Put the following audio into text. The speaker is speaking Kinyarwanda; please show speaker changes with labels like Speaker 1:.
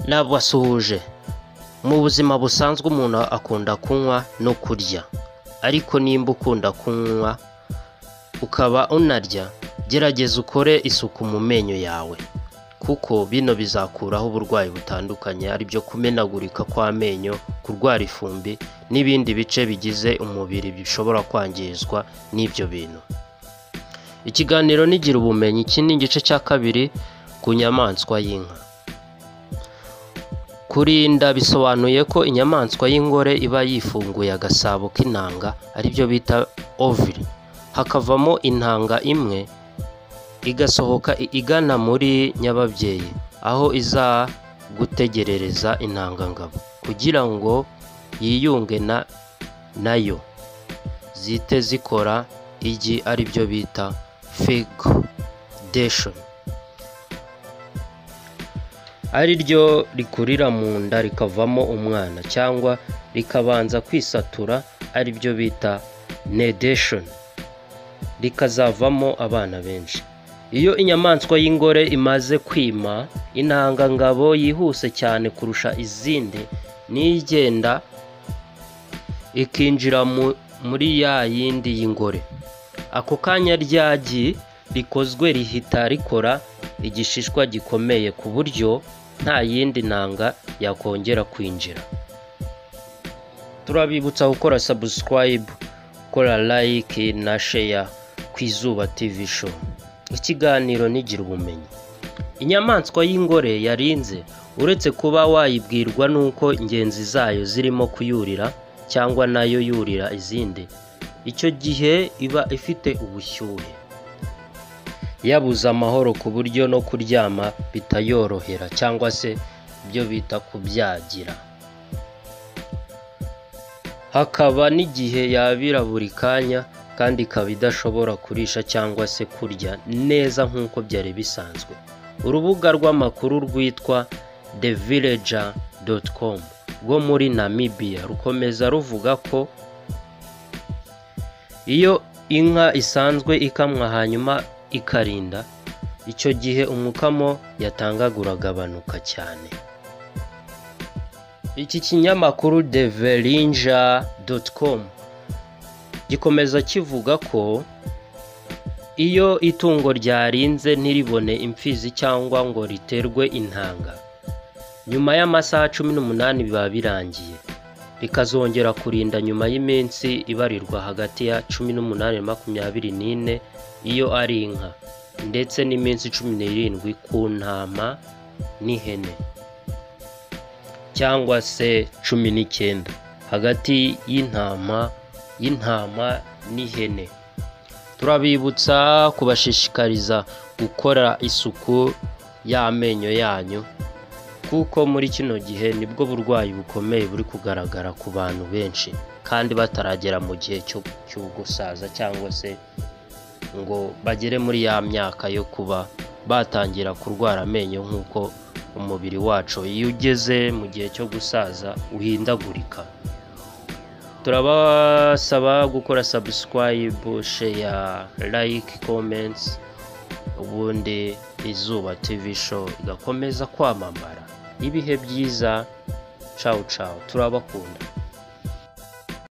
Speaker 1: Nabasuhuje. Mu buzima busanzwe umuntu akunda kunywa no kurya, ariko nimba ukunda kunywa ukaba unarya, gerageza ukore isuku mu menyo yawe, kuko bino bizakuraho uburwayi butandukanye, ari byo kumenagurika kw'amenyo, kurwara ifumbi n'ibindi bice bigize umubiri bishobora kwangizwa n'ibyo bintu. Ikiganiro ni Gira Ubumenyi, iki ni igice cya kabiri ku nyamaswa y'inka. Kurinda bisobanuye ko inyamaswa y'ingore iba yifunguye agasabo k'intanga, ari byo bita ovule, hakavamo intanga imwe igasohoka igana muri nyababyeyi, aho iza gutegerereza intangangabo kugira ngo yiyunge nayo, zite zikora igi, ari byo bita fecundation, ari ryo rikurira mu nda rikavamo umwana, cyangwa rikabanza kwisatura, ari byo bita nidation, rikazavamo abana benshi. Iyo inyamaswa y'ingore imaze kwima, intangangabo yihuse cyane kurusha izindi niyo igenda ikinjira muri ya yindi y'ingore. Ako kanya ryagi rikozwe rihita rikora igishishwa gikomeye ku buryo nta yindi ntanga yakongera kwinjira. Turabibutsa gukora subscribe, gukora like na share ku Izuba TV show. Ikiganiro ni Gira Ubumenyi. Inyamaswa y'ingore yarinze, uretse kuba wayibwirwa nuko ingenzi zayo zirimo kuyurira cyangwa nayo yurira izindi, icyo gihe iba ifite ubushyuhe, yabuze amahoro ku buryo no kuryama bitayorohera, cyangwa se ibyo bita kubyagira. Hakaba n'igihe yabira buri kanya, kandi ikaba idashobora kurisha cyangwa se kurya neza nk'uko byari bisanzwe. Urubuga rw'amakuru rwitwa thevillager.com rwo muri Namibia rukomeza ruvuga ko iyo inka isanzwe ikamwa hanyuma ikarinda, icyo gihe umukamo yatangaga uragabanuka cyane. Iki kinyamakuru thevillager.com gikomeza kivuga ko iyo itungo ryarinze ntiribone imfizi cyangwa ngo riterwe intanga, nyuma y'amasaha 18 biba birangiye, rikazongera kurinda nyuma y'iminsi ibarirwa hagati ya 18 na 24 iyo ari inka, ndetse n'iminsi 17 ku ntama n'ihene, cyangwa se 19 hagati y'intama n'ihene. Turabibutsa kubashishikariza gukora isuku y'amenyo yanyu, kuko muri kino gihe nibwo burwayi bukomeye buri kugaragara ku bantu benshi, kandi bataragera mu gihe cyo gusaza cyangwa se ngo bagere muri ya myaka yo kuba batangira kurwara amenyo, nk'uko umubiri wacu iyo ugeze mu gihe cyo gusaza uhindagurika. Turabasaba gukora subscribe, share, like, comments, ubundi Izuba TV show igakomeza kwamamara. Ibihe byiza, ciao ciao, turabakunda.